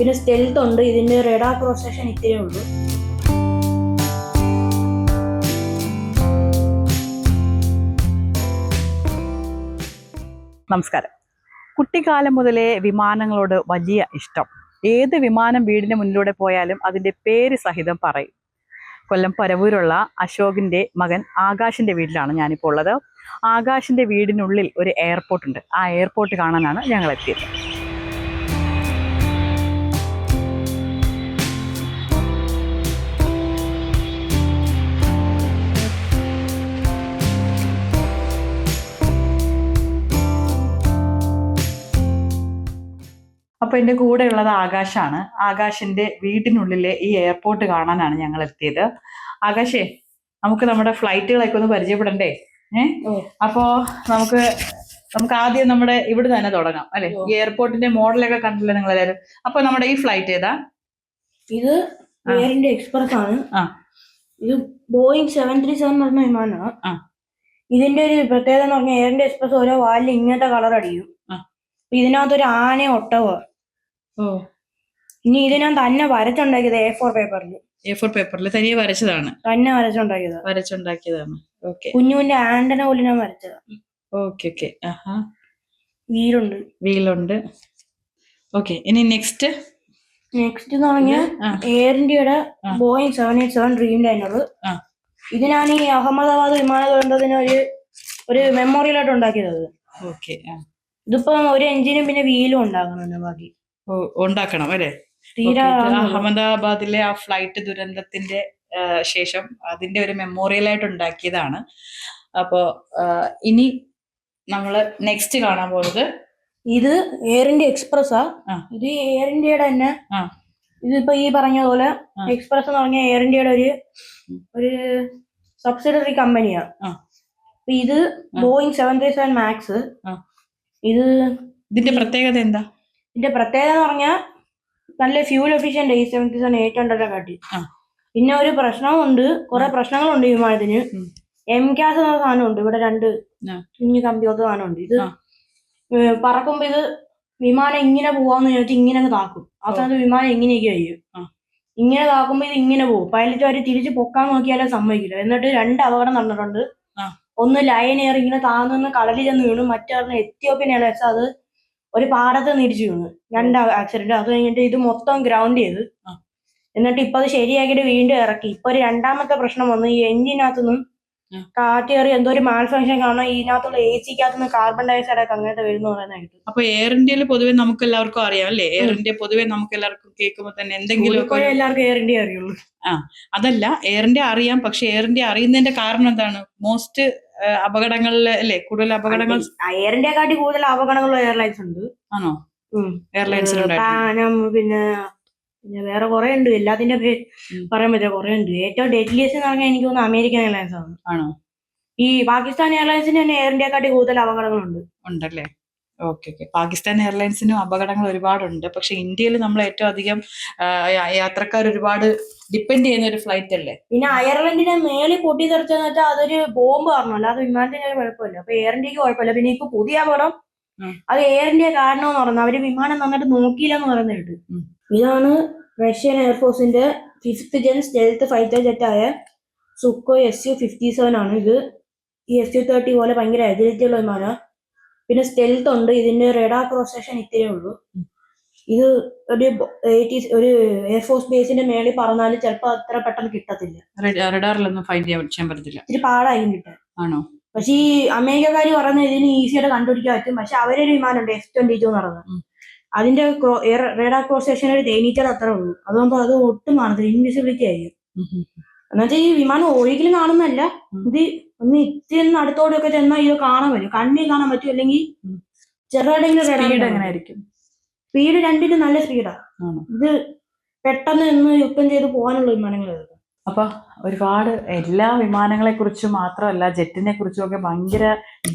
പിന്നെ സ്റ്റെൽത്ത് ഉണ്ട്. ഇതിന്റെ റഡാർ ക്രോസ് സെക്ഷൻ ഇത്രയേ ഉള്ളൂ. നമസ്കാരം. കുട്ടിക്കാലം മുതലേ വിമാനങ്ങളോട് വലിയ ഇഷ്ടം. ഏത് വിമാനം വീടിന് മുന്നിലൂടെ പോയാലും അതിൻ്റെ പേര് സഹിതം പറയും. കൊല്ലം പരവൂരുള്ള അശോകിൻ്റെ മകൻ ആകാശിൻ്റെ വീട്ടിലാണ് ഞാനിപ്പോൾ ഉള്ളത്. ആകാശിൻ്റെ വീടിനുള്ളിൽ ഒരു എയർപോർട്ടുണ്ട്. ആ എയർപോർട്ട് കാണാനാണ് ഞങ്ങൾ എത്തിയത്. അപ്പോൾ എൻ്റെ കൂടെ ഉള്ളത് ആകാശാണ്. ആകാശിൻ്റെ വീട്ടിനുള്ളിലെ ഈ എയർപോർട്ട് കാണാനാണ് ഞങ്ങൾ എത്തിയത്. ആകാശേ, നമുക്ക് നമ്മുടെ ഫ്ലൈറ്റുകളൊക്കെ ഒന്ന് പരിചയപ്പെടണ്ടേ? അപ്പോൾ നമുക്ക് ആദ്യം നമ്മുടെ ഇവിടെ തന്നെ തുടങ്ങാം അല്ലെ? ഈ എയർപോർട്ടിന്റെ മോഡലൊക്കെ കണ്ടില്ലേ നിങ്ങൾ എല്ലാവരും? അപ്പൊ നമ്മുടെ ഈ ഫ്ലൈറ്റ് ഏതാ? ഇത് എയർ ഇന്ത്യ എക്സ്പ്രസ് ആണ്. ഇത് ബോയിങ് 737 പറഞ്ഞ വിമാനമാണ്. ഇതിന്റെ ഒരു പ്രത്യേകത എന്ന് പറഞ്ഞാൽ എയർ ഇന്ത്യ എക്സ്പ്രസ് ഓരോ വാലിൽ ഇങ്ങനത്തെ കളർ അടിക്കും. ഇതിനകത്തൊരു ആന ഒട്ടകോ. ഇനി ഇതിനകത്ത് തന്നെ വരച്ചുണ്ടാക്കിയത് A4 പേപ്പറിൽ തനിയെ വരച്ചതാണ്. തന്നെ വരച്ചുണ്ടാക്കിയതാണ്. കുഞ്ഞുവിന്റെ ആന്റന പോലെ ഞാൻ വരച്ചതാണ്. ഓക്കെ. വീലുണ്ട്. ഓക്കെ, ഇനി നെക്സ്റ്റ് എന്ന് പറഞ്ഞാൽ എയർ ഇന്ത്യയുടെ ബോയിങ് 787 ഡ്രീം ലൈനർ. ഇതിനാണ് ഈ അഹമ്മദാബാദ് വിമാന ദുരന്തത്തിന് ഒരു മെമ്മോറിയൽ ആയിട്ട് ഉണ്ടാക്കിയത്. ഇതിപ്പോ ഒരു എഞ്ചിനും പിന്നെ വീലും ഉണ്ടാക്കണം. ബാക്കി ഉണ്ടാക്കണം അല്ലെ? അഹമ്മദാബാദിലെ ആ ഫ്ലൈറ്റ് ദുരന്തത്തിന്റെ ശേഷം അതിന്റെ ഒരു മെമ്മോറിയൽ ആയിട്ട് ഉണ്ടാക്കിയതാണ്. അപ്പോ ഇനി നമ്മള് നെക്സ്റ്റ് കാണാൻ പോകുന്നത് ഇത് എയർ ഇന്ത്യ എക്സ്പ്രസ്സാ. ഇത് എയർ ഇന്ത്യയുടെ തന്നെ. ഇതിപ്പോ ഈ പറഞ്ഞ പോലെ എക്സ്പ്രസ് എന്ന് പറഞ്ഞ എയർ ഇന്ത്യയുടെ ഒരു സബ്സിഡറി കമ്പനിയാ. ഇത് ബോയിങ് 737 മാക്സ്. ഇതിന്റെ പ്രത്യേകത എന്താ? ഇതിന്റെ പ്രത്യേകത എന്ന് പറഞ്ഞാൽ നല്ല ഫ്യൂൽ എഫിഷ്യന്റ്. ഈ 737-800 കാട്ടി. പിന്നെ ഒരു പ്രശ്നമുണ്ട്, കുറെ പ്രശ്നങ്ങളുണ്ട് ഈ വിമാനത്തിന്. MCAS എന്ന സാധനമുണ്ട്. ഇവിടെ 2 കുഞ്ഞു കമ്പി പോലത്തെ സാധനമുണ്ട്. ഇത് പറക്കുമ്പോ ഇത് വിമാനം ഇങ്ങനെ പോവാന്ന് ചോദിച്ചാൽ ഇങ്ങനെ താക്കും. ആ സമയത്ത് വിമാനം ഇങ്ങനെയൊക്കെ ആയിരിക്കും. ഇങ്ങനെ താക്കുമ്പോ ഇത് ഇങ്ങനെ പോകും. പൈലറ്റ് അവര് തിരിച്ച് പൊക്കാൻ നോക്കിയാലേ സമ്മതിക്കില്ല. എന്നിട്ട് 2 അപകടം നടന്നിട്ടുണ്ട്. ഒന്ന് ലയൺ എയർ ഇങ്ങനെ താഴ്ന്നു കടലിൽ ചെന്ന് വീണു. മറ്റൊരെണ്ണം എത്യോപ്യൻ എയർലൈൻസ് അത് ഒരു പാടത്ത് തിരിച്ചു വീണു. 2 ആക്സിഡന്റ്. അത് കഴിഞ്ഞിട്ട് ഇത് മൊത്തം ഗ്രൗണ്ട് ചെയ്ത് എന്നിട്ട് ഇപ്പൊ അത് ശരിയാക്കിയിട്ട് വീണ്ടും ഇറക്കി. ഇപ്പൊ ഒരു 2ാമത്തെ പ്രശ്നം വന്നു. ഈ എഞ്ചിനകത്തുനിന്നും കാറ്റ് കയറി എന്തോ ഒരു മാൽ ഫംഗ്ഷൻ കാണാൻ ഇതിനകത്തുള്ള AC-ക്കകത്തുനിന്ന് കാർബൺ ഡയോക്സൈഡ് ഒക്കെ അങ്ങനത്തെ വരുന്ന പറയുന്നതായിട്ട്. അപ്പൊ എയർ ഇന്ത്യയിൽ പൊതുവെ നമുക്ക് എല്ലാവർക്കും അറിയാം അല്ലേ? എയർ ഇന്ത്യ പൊതുവെ നമുക്ക് എല്ലാവർക്കും കേൾക്കുമ്പോൾ തന്നെ എന്തെങ്കിലും എല്ലാവർക്കും എയർ ഇന്ത്യ അറിയുള്ളൂ. അതല്ല, എയർ ഇന്ത്യ അറിയാം. പക്ഷെ എയർ ഇന്ത്യ അറിയുന്നതിന്റെ കാരണം എന്താണ്? മോസ്റ്റ് അപകടങ്ങളിൽ അല്ലേ? കൂടുതൽ അപകടങ്ങൾ എയർ ഇന്ത്യ കാട്ടി കൂടുതൽ അപകടങ്ങളുള്ള എയർലൈൻസ് ഉണ്ട്. ആണോ? എയർലൈൻസ് പിന്നെ വേറെ കുറെ ഉണ്ട്. എല്ലാത്തിന്റെ പറയാൻ പറ്റില്ല, കുറെ ഉണ്ട്. ഏറ്റവും ഡെഡ്ലിയസ്റ്റ് എന്ന് പറഞ്ഞാൽ എനിക്ക് തോന്നുന്നു അമേരിക്കൻ എയർലൈൻസ് ആണ്. ആണോ? ഈ പാകിസ്ഥാൻ എയർലൈൻസിന് തന്നെ എയർ ഇന്ത്യ കാട്ടി കൂടുതൽ അപകടങ്ങളുണ്ട്. ഉണ്ടല്ലേ? ഓക്കെ. പാകിസ്ഥാൻ എയർലൈൻസിനും അപകടങ്ങൾ ഒരുപാടുണ്ട്. പക്ഷെ ഇന്ത്യയിൽ നമ്മൾ ഏറ്റവും അധികം യാത്രക്കാർ ഒരുപാട് ഡിപ്പെൻഡ് ചെയ്യുന്ന ഒരു ഫ്ലൈറ്റ് അല്ലേ? പിന്നെ അയർലൻഡിനെ മേളിൽ പൊട്ടിത്തെറിച്ചെന്ന് വെച്ചാൽ അതൊരു ബോംബ് കാരണം, അല്ലാതെ വിമാനത്തിന് ഒരു കുഴപ്പമില്ല. അപ്പൊ എയർ ഇന്ത്യക്ക് കുഴപ്പമില്ല. പിന്നെ ഇപ്പൊ പുതിയ അപകടം അത് എയർ ഇന്ത്യ കാരണമെന്ന് പറഞ്ഞു. അവര് വിമാനം നന്നായിട്ട് നോക്കിയില്ലെന്ന് പറയുന്ന കേട്ടു. ഇതാണ് റഷ്യൻ എയർഫോഴ്സിന്റെ 5th ജെൻ സ്റ്റെൽത്ത് ഫൈറ്റർ ജെറ്റായ സുക്കോയ് Su-57 ആണ്. ഇത് ഈ Su-30 പോലെ ഭയങ്കര അജിലിറ്റി ഉള്ള വിമാനം. പിന്നെ സ്റ്റെൽത്ത് ഉണ്ട്. ഇതിന്റെ റഡാർ ക്രോസ് സെക്ഷൻ ഇത്രയേ ഉള്ളൂ. ഇത് ഒരു എയർഫോഴ്സ് ബേസിന്റെ മേളിൽ പറഞ്ഞാലും ചിലപ്പോൾ അത്ര പെട്ടെന്ന് കിട്ടത്തില്ല. റഡാറിലൊന്നും ഫൈൻഡ് ചെയ്യാൻ പറ്റത്തില്ല. ഇത്തിരി പാടായിരിക്കും കിട്ടാൻ. ആണോ? പക്ഷെ ഈ അമേരിക്കക്കാര് പറയുന്നത് ഇതിന് ഈസിയായിട്ട് കണ്ടുപിടിക്കാൻ പറ്റും. പക്ഷെ അവരൊരു വിമാനമുണ്ട് F-22 എന്ന് പറയുന്നത്. അതിന്റെ റഡാർ ക്രോസ് സെക്ഷൻ ഒരു തേനീച്ചയുടെ അത്ര ഉള്ളൂ. അതുകൊണ്ട് അത് ഒട്ടും കാണത്തില്ല, ഇൻവിസിബിലിറ്റി ആയിരിക്കും. എന്നുവെച്ചാൽ ഈ വിമാനം ഒരിക്കലും കാണുന്നല്ല. ഇത് ഒന്ന് ഇത്തിരി അടുത്തോടൊക്കെ ചെന്നാൽ ഇത് കാണാൻ പറ്റും, കണ്ണിൽ കാണാൻ പറ്റും. അല്ലെങ്കിൽ ചെറുതായിട്ടെങ്കിലും സ്പീഡ് 2നും നല്ല സ്പീഡാ. ഇത് പെട്ടെന്ന് നിന്ന് യുദ്ധം ചെയ്ത് പോകാനുള്ള വിമാനങ്ങൾ. അപ്പൊ ഒരുപാട് എല്ലാ വിമാനങ്ങളെ കുറിച്ചും മാത്രമല്ല ജെറ്റിനെ കുറിച്ചും ഒക്കെ ഭയങ്കര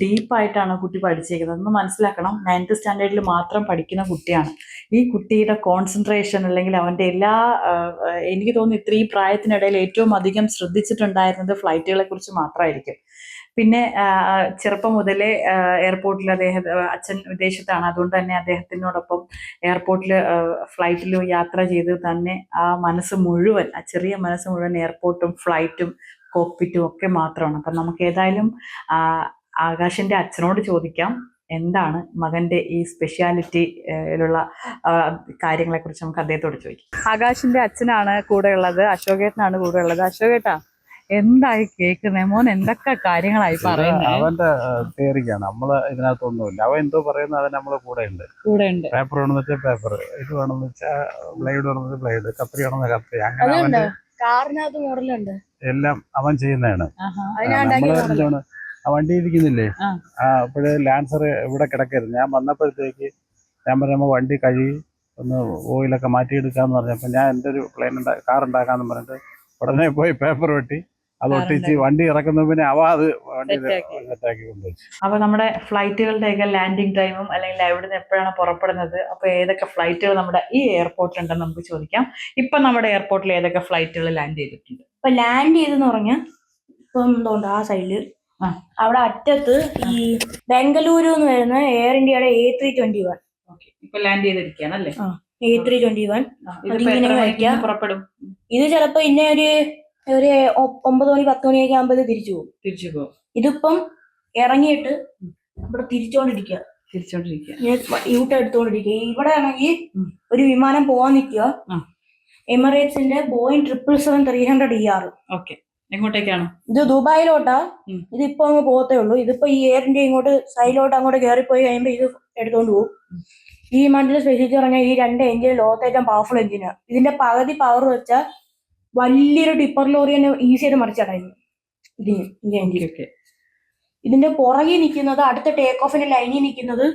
ഡീപ്പായിട്ടാണ് കുട്ടി പഠിച്ചേക്കുന്നത്. ഒന്ന് മനസ്സിലാക്കണം, 9th സ്റ്റാൻഡേർഡിൽ മാത്രം പഠിക്കുന്ന കുട്ടിയാണ്. ഈ കുട്ടിയുടെ കോൺസെൻട്രേഷൻ അല്ലെങ്കിൽ അവൻ്റെ എനിക്ക് തോന്നുന്നു ഈ പ്രായത്തിനിടയിൽ ഏറ്റവും അധികം ശ്രദ്ധിച്ചിട്ടുണ്ടായിരുന്നത് ഫ്ലൈറ്റുകളെ കുറിച്ച് മാത്രമായിരിക്കും. പിന്നെ ചെറുപ്പം മുതലേ എയർപോർട്ടിൽ അച്ഛൻ വിദേശത്താണ്. അതുകൊണ്ട് തന്നെ അദ്ദേഹത്തിനോടൊപ്പം എയർപോർട്ടിൽ ഫ്ലൈറ്റിൽ യാത്ര ചെയ്ത് തന്നെ ആ മനസ്സ് മുഴുവൻ, ആ ചെറിയ മനസ്സ് മുഴുവൻ എയർപോർട്ടും ഫ്ലൈറ്റും കോക്പിറ്റും ഒക്കെ മാത്രമാണ്. അപ്പം നമുക്ക് ഏതായാലും ആകാശിന്റെ അച്ഛനോട് ചോദിക്കാം എന്താണ് മകന്റെ ഈ സ്പെഷ്യാലിറ്റിയിലുള്ള കാര്യങ്ങളെ കുറിച്ച് നമുക്ക് അദ്ദേഹത്തോട് ചോദിക്കാം. ആകാശിന്റെ അച്ഛനാണ് കൂടെ ഉള്ളത്, അശോകേട്ടനാണ് കൂടെ ഉള്ളത്. അശോകേട്ടാ, എന്തായി കേൾക്കുന്നേ? മോൻ എന്തൊക്കെ കാര്യങ്ങളായി പറയുന്നത്? അവന്റെ തിയറിക്കാണ്, നമ്മള് ഇതിനകത്തൊന്നുമില്ല. അവൻ എന്തോ പറയുന്നത് അത് നമ്മള് കൂടെ ഉണ്ട്. പേപ്പർ വേണമെന്ന് വെച്ചാൽ പേപ്പർ, ഇത് വേണമെന്ന് വെച്ചാൽ ബ്ലേഡ് വേണമെന്ന് വെച്ചാൽ ബ്ലേഡ്, കത്രി വേണമെന്ന് കത്രി, അങ്ങനെ അവന്റെ കാറിനകത്ത് മോഡലുണ്ട്, എല്ലാം അവൻ ചെയ്യുന്നതാണ്. നമ്മള് എന്താണ് ആ വണ്ടി ഇരിക്കുന്നില്ലേ, അപ്പോഴ് ലാൻസർ ഇവിടെ കിടക്കരുത്. ഞാൻ വന്നപ്പോഴത്തേക്ക് ഞാൻ പറഞ്ഞ വണ്ടി കഴുകി ഒന്ന് ഓയിലൊക്കെ മാറ്റിയെടുക്കാന്ന് പറഞ്ഞപ്പോൾ ഞാൻ എൻ്റെ ഒരു കാർ ഉണ്ടാക്കാന്ന് പറഞ്ഞിട്ട് ഉടനെ പോയി പേപ്പർ വെട്ടി അത് ഒട്ടിച്ച് വണ്ടി ഇറക്കുന്ന പിന്നെ അത് വണ്ടി സെറ്റാക്കി കൊണ്ടുവച്ചു. അപ്പൊ നമ്മുടെ ഫ്ലൈറ്റുകളുടെയൊക്കെ ലാൻഡിങ് ടൈമും അല്ലെങ്കിൽ ഇവിടുന്ന് എപ്പോഴാണ് പുറപ്പെടുന്നത്, അപ്പൊ ഏതൊക്കെ ഫ്ലൈറ്റുകൾ നമ്മുടെ ഈ എയർപോർട്ടിൽ ഉണ്ടെന്ന് നമുക്ക് ചോദിക്കാം. ഇപ്പൊ നമ്മുടെ എയർപോർട്ടിൽ ഏതൊക്കെ ഫ്ലൈറ്റുകൾ ലാൻഡ് ചെയ്തിട്ടുണ്ട്? ഇപ്പൊ ലാൻഡ് ചെയ്തെന്ന് പറഞ്ഞാൽ ഇപ്പം എന്തോണ്ട് ആ സൈഡില് അവിടെ അറ്റത്ത് ഈ ബംഗളൂരു എന്ന് വരുന്ന എയർ ഇന്ത്യയുടെ A321 ഇപ്പൊ ലാൻഡ് ചെയ്തിരിക്കുകയാണ് അല്ലേ? A321 പുറപ്പെടും. ഇത് ചിലപ്പോ ഇന്നെ ഒരു 9 മണി 10 മണിയൊക്കെ ആകുമ്പോൾ തിരിച്ചു പോകും. ഇതിപ്പം ഇറങ്ങിയിട്ട് ഇവിടെ തിരിച്ചോണ്ടിരിക്കുക, യൂട്ട എടുത്തോണ്ടിരിക്കുക. ഇവിടെ ആണെങ്കിൽ ഒരു വിമാനം പോവാൻ നിൽക്കുക, എമിറേറ്റ്സിന്റെ ബോയിങ് 777-300ER. എങ്ങോട്ടേക്കാണ്? ഇത് ദുബായിലോട്ടാ. ഇതിപ്പോ അങ്ങ് പോകത്തേ ഉള്ളൂ. ഇതിപ്പോ ഈ എയർ ഇന്ത്യ ഇങ്ങോട്ട് സൈഡിലോട്ട് അങ്ങോട്ട് കയറിപ്പോയി കഴിയുമ്പോ ഇത് എടുത്തോണ്ട് പോകും. ഈ വിമാനത്തിന്റെ സ്പെഷ്യാലിറ്റി പറഞ്ഞാൽ ഈ 2 എഞ്ചിൻ ലോകത്തെ ഏറ്റവും പവർഫുൾ എഞ്ചിനാണ്. ഇതിന്റെ പകുതി പവർ വെച്ചാൽ വലിയൊരു ടിപ്പർ ലോറിയെ ഈസി ആയിട്ട് മറിച്ചടയുന്നു ഇതിന്. ഇതിന്റെ പുറകിൽ നിൽക്കുന്നത്, അടുത്ത ടേക്ക് ഓഫിന്റെ ലൈനിൽ നിൽക്കുന്നത്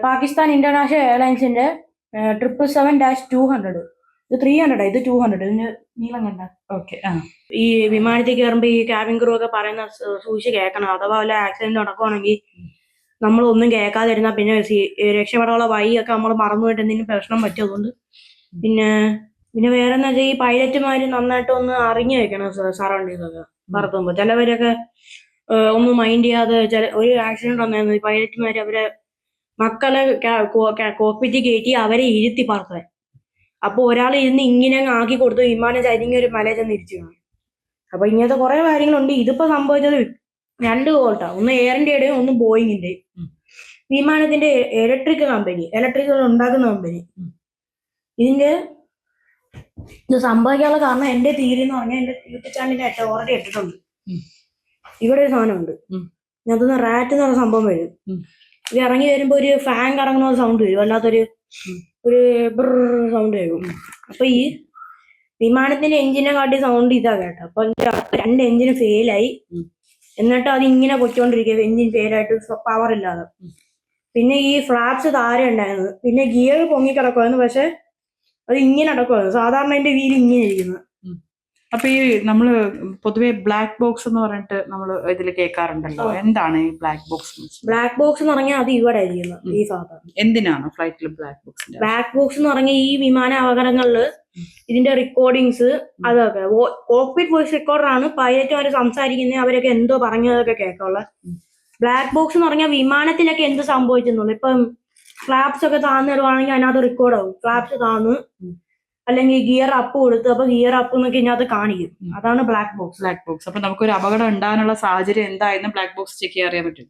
പാകിസ്ഥാൻ ഇന്റർനാഷണൽ എയർലൈൻസിന്റെ 777-200. ഇത് 300, ഇത് 200. ഇതിന് നീളം കണ്ട. ഈ വിമാനത്തിൽ കയറുമ്പോ ഈ ക്യാബിൻ ക്രൂ ഒക്കെ പറയുന്ന സൂക്ഷിച്ച് കേൾക്കണം. അഥവാ വല്ല ആക്സിഡന്റ് നടക്കുവാണെങ്കിൽ നമ്മളൊന്നും കേൾക്കാതിരുന്നാൽ പിന്നെ രക്ഷപ്പെടാനുള്ള വഴിയൊക്കെ നമ്മൾ മറന്നുപോയിട്ട് എന്തെങ്കിലും പ്രശ്നം പറ്റും. അതുകൊണ്ട് പിന്നെ വേറെ എന്താ വെച്ചാൽ ഈ പൈലറ്റുമാര് നന്നായിട്ട് ഒന്ന് അറിഞ്ഞു വെക്കണം സറൗണ്ടിങ്സ് ഒക്കെ പറത്തുമ്പോ. ചിലവരൊക്കെ ഒന്നും മൈൻഡ് ചെയ്യാതെ ഒരു ആക്സിഡന്റ് വന്നായിരുന്നു. ഈ പൈലറ്റുമാര് അവരെ മക്കളെ കോക്പിറ്റിൽ കയറ്റി അവരെ ഇരുത്തി പറത്താൻ. അപ്പൊ ഒരാൾ ഇരുന്ന് ഇങ്ങനെ ആക്കി കൊടുത്തു വിമാനം ചരിഞ്ഞ ഒരു മല ചെന്ന് ഇരിച്ചു കാണും. അപ്പൊ ഇങ്ങനത്തെ കുറെ കാര്യങ്ങളുണ്ട്. ഇതിപ്പോ സംഭവിച്ചത് 2 കോൾട്ടാ, ഒന്ന് എയർ ഇന്ത്യയുടെയും ഒന്ന് ബോയിങ്ങിന്റെയും. വിമാനത്തിന്റെ ഇലക്ട്രിക്കൽ ഉണ്ടാക്കുന്ന കമ്പനി. ഇത് സംഭവിക്കാനുള്ള കാരണം എന്റെ തീയതി എന്ന് പറഞ്ഞാൽ എന്റെ യൂട്യൂബ് ചാനലിന്റെ ഓൾറെഡി ഇട്ടിട്ടുണ്ട്. ഇവിടെ ഒരു സാധനമുണ്ട്, അതൊന്ന് റാറ്റ് എന്ന് പറഞ്ഞ സംഭവം വരും. ഇത് ഇറങ്ങി വരുമ്പോ ഒരു ഫാൻ കറങ്ങുന്ന സൗണ്ട് വരും, അല്ലാത്തൊരു സൗണ്ട് വരും. അപ്പൊ ഈ വിമാനത്തിന്റെ എഞ്ചിനെ കാട്ടി സൗണ്ട് ഇതാ കേട്ടോ. അപ്പൊ 2 എഞ്ചിന് ഫെയിലായി. എന്നിട്ട് അത് ഇങ്ങനെ പൊയ്ക്കൊണ്ടിരിക്കുക, എഞ്ചിൻ ഫെയിലായിട്ട് പവർ ഇല്ലാതെ. പിന്നെ ഈ ഫ്ലാപ്സ് താഴെ ഉണ്ടായിരുന്നു. പിന്നെ ഗിയർ പൊങ്ങിക്കിടക്കുമായിരുന്നു, പക്ഷെ അത് ഇങ്ങനെ അടക്കുമായിരുന്നു. സാധാരണ അതിന്റെ വീല് ഇങ്ങനെ ഇരിക്കുന്നത്. അപ്പൊ ഈ നമ്മള് പൊതുവെ ബ്ലാക്ക് ബോക്സ് എന്ന് പറഞ്ഞിട്ട് നമ്മൾ ഇതിൽ കേൾക്കാറുണ്ടല്ലോ, എന്താണ് ഈ ബ്ലാക്ക് ബോക്സ്? ബ്ലാക്ക് ബോക്സ് എന്ന് പറഞ്ഞാൽ അത് ഇവിടെ ഇരിക്കുന്നത്. ഈ സാധനം എന്തിനാണ് ഫ്ലൈറ്റിൽ ബ്ലാക്ക് ബോക്സ്? ബ്ലാക്ക് ബോക്സ് എന്ന് പറഞ്ഞാൽ ഈ വിമാന അപകടങ്ങളില് ഇതിന്റെ റെക്കോർഡിങ്സ് അതൊക്കെ കോക്പിറ്റ് വോയിസ് റെക്കോർഡറാണ്. പൈലറ്റുമാര് സംസാരിക്കുന്നത്, അവരൊക്കെ എന്തോ പറഞ്ഞതൊക്കെ കേൾക്കാനുള്ള. ബ്ലാക്ക് ബോക്സ് എന്ന് പറഞ്ഞാൽ വിമാനത്തിലൊക്കെ എന്ത് സംഭവിച്ചെന്നുള്ളു. ഇപ്പം ഫ്ലാപ്സ് ഒക്കെ താന്നിടുവാണെങ്കിൽ അതിനകത്ത് റെക്കോർഡ് ആവും. ഫ്ലാപ്സ് താന്ന് അല്ലെങ്കിൽ ഗിയർ അപ്പ് കൊടുത്ത്, അപ്പൊ ഗിയർ അപ്പ് എന്നൊക്കെ ഇതിനകത്ത് കാണിക്കും. അതാണ് ബ്ലാക്ക് ബോക്സ്. അപ്പൊ നമുക്കൊരു അപകടം ഉണ്ടാകാനുള്ള സാഹചര്യം എന്തായെന്ന് ബ്ലാക്ക് ബോക്സ് ചെക്ക് ചെയ്യാൻ അറിയാൻ പറ്റും.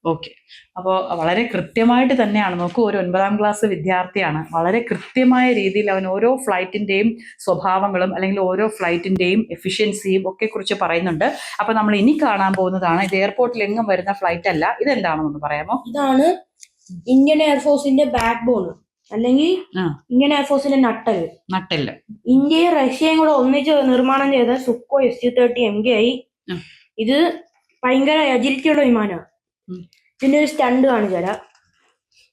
ഓക്കെ. അപ്പോൾ വളരെ കൃത്യമായിട്ട് തന്നെയാണ്. നോക്കൂ, ഒരു 9ാം ക്ലാസ് വിദ്യാർത്ഥിയാണ്. വളരെ കൃത്യമായ രീതിയിൽ അവൻ ഓരോ ഫ്ലൈറ്റിന്റെയും സ്വഭാവങ്ങളും അല്ലെങ്കിൽ ഓരോ ഫ്ലൈറ്റിന്റെയും എഫിഷ്യൻസിയും ഒക്കെ കുറിച്ച് പറയുന്നുണ്ട്. അപ്പൊ നമ്മൾ ഇനി കാണാൻ പോകുന്നതാണ്. ഇത് എയർപോർട്ടിൽ എങ്ങും വരുന്ന ഫ്ലൈറ്റ് അല്ല. ഇതെന്താണെന്നൊന്ന് പറയാമോ? ഇതാണ് ഇന്ത്യൻ എയർഫോഴ്സിന്റെ ബാക്ക് ബോൺ, അല്ലെങ്കിൽ ഇന്ത്യൻ എയർഫോഴ്സിന്റെ നട്ടെല്ല്. ഇന്ത്യയും റഷ്യയും കൂടെ ഒന്നിച്ച് നിർമ്മാണം ചെയ്ത സുക്കോയ് SU-30 MKI. ഇത് ഭയങ്കര അജിലിറ്റി ഉള്ള വിമാനമാണ്. ഇതിന്റെ ഒരു സ്റ്റണ്ട് കാണിച്ചാല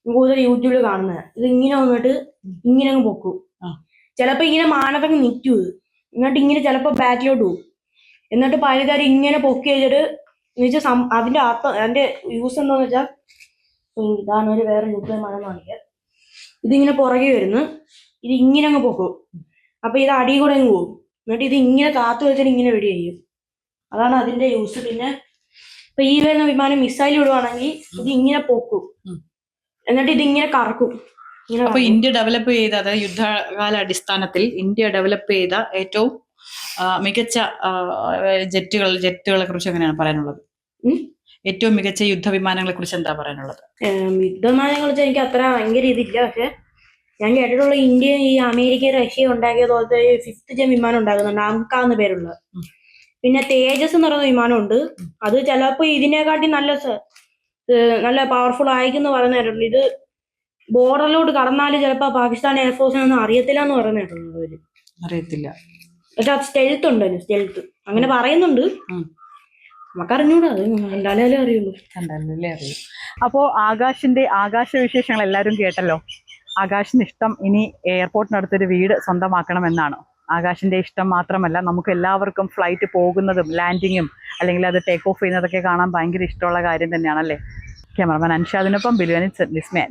കൂടുതൽ യൂട്യൂബിൽ കാണുന്നത്. ഇത് ഇങ്ങനെ വന്നിട്ട് ഇങ്ങനെ അങ്ങ് പൊക്കും. ചിലപ്പോ ഇങ്ങനെ മാനത്തൊക്കെ നിൽക്കൂ. എന്നിട്ട് ഇങ്ങനെ ചിലപ്പോ ബാക്കിലോട്ട് പോകും. എന്നിട്ട് പൈലറ്റുകാർ ഇങ്ങനെ പൊക്കി വെച്ചിട്ട് അതിന്റെ യൂസ് എന്താന്ന് വെച്ചാൽ, ഇതാണ് ഒരു വേറെ യുദ്ധ വിമാനം കാണിക്കുക. ഇതിങ്ങനെ പുറകെ വരുന്നു, ഇത് ഇങ്ങനെ അങ്ങ് പൊക്കും. അപ്പൊ ഇത് അടി കൂടെ അങ്ങ് പോകും. എന്നിട്ട് ഇത് ഇങ്ങനെ കാത്തു വെച്ചിട്ട് ഇങ്ങനെ വെടി ചെയ്യും. അതാണ് അതിന്റെ യൂസ്. പിന്നെ ഇപ്പൊ ഈ വരുന്ന വിമാനം മിസൈൽ വിടുവാണെങ്കിൽ ഇത് ഇങ്ങനെ പോക്കും, എന്നിട്ട് ഇത് ഇങ്ങനെ കറക്കും. അപ്പൊ ഇന്ത്യ ഡെവലപ്പ് ചെയ്ത, അതായത് യുദ്ധകാല അടിസ്ഥാനത്തിൽ ഇന്ത്യ ഡെവലപ്പ് ചെയ്ത ഏറ്റവും മികച്ച ജെറ്റുകളെ കുറിച്ച് എങ്ങനെയാണ് പറയാനുള്ളത്? ഏറ്റവും മികച്ച യുദ്ധവിമാനങ്ങളെ കുറിച്ച് എന്താ പറയാനുള്ളത്? യുദ്ധവിമാനങ്ങളെ കുറിച്ച് എനിക്ക് അത്ര ഭയങ്കര ഇതില്ല. പക്ഷെ ഞാൻ കേട്ടിട്ടുള്ള ഇന്ത്യ ഈ അമേരിക്ക റഷ്യ ഉണ്ടാക്കിയ പോലത്തെ 5th ജെൻ വിമാനം ഉണ്ടാക്കുന്നുണ്ട്, അംക എന്ന് പേരുള്ള. പിന്നെ തേജസ് എന്ന് പറയുന്ന വിമാനമുണ്ട്. അത് ചിലപ്പോ ഇതിനെക്കാട്ടി നല്ല പവർഫുൾ ആയിരിക്കും പറയുന്ന കേട്ടിട്ടുണ്ട്. ഇത് ബോർഡറിലോട്ട് കടന്നാല് ചിലപ്പോ പാകിസ്ഥാൻ എയർഫോഴ്സിനൊന്നും അറിയത്തില്ല എന്ന് പറയുന്ന കേട്ടിട്ടുണ്ട്. അറിയത്തില്ല. പക്ഷെ അത് സ്റ്റെൽത്ത് ഉണ്ട്, സ്റ്റെൽത്ത് അങ്ങനെ പറയുന്നുണ്ട്. നമുക്കറിഞ്ഞൂടാ, അത് കണ്ടാലേ അറിയുള്ളൂ. അപ്പോ ആകാശിന്റെ ആകാശവിശേഷങ്ങൾ എല്ലാവരും കേട്ടല്ലോ. ആകാശിന് ഇഷ്ടം ഇനി എയർപോർട്ടിനടുത്തൊരു വീട് സ്വന്തമാക്കണമെന്നാണ്. ആകാശിന്റെ ഇഷ്ടം മാത്രമല്ല, നമുക്ക് എല്ലാവർക്കും ഫ്ലൈറ്റ് പോകുന്നതും ലാൻഡിങ്ങും അല്ലെങ്കിൽ അത് ടേക്ക് ഓഫ് ചെയ്യുന്നതൊക്കെ കാണാൻ ഭയങ്കര ഇഷ്ടമുള്ള കാര്യം തന്നെയാണല്ലേ. ക്യാമറമാൻ അൻഷാദിനൊപ്പം ബിലുവനി വിസ്മയ.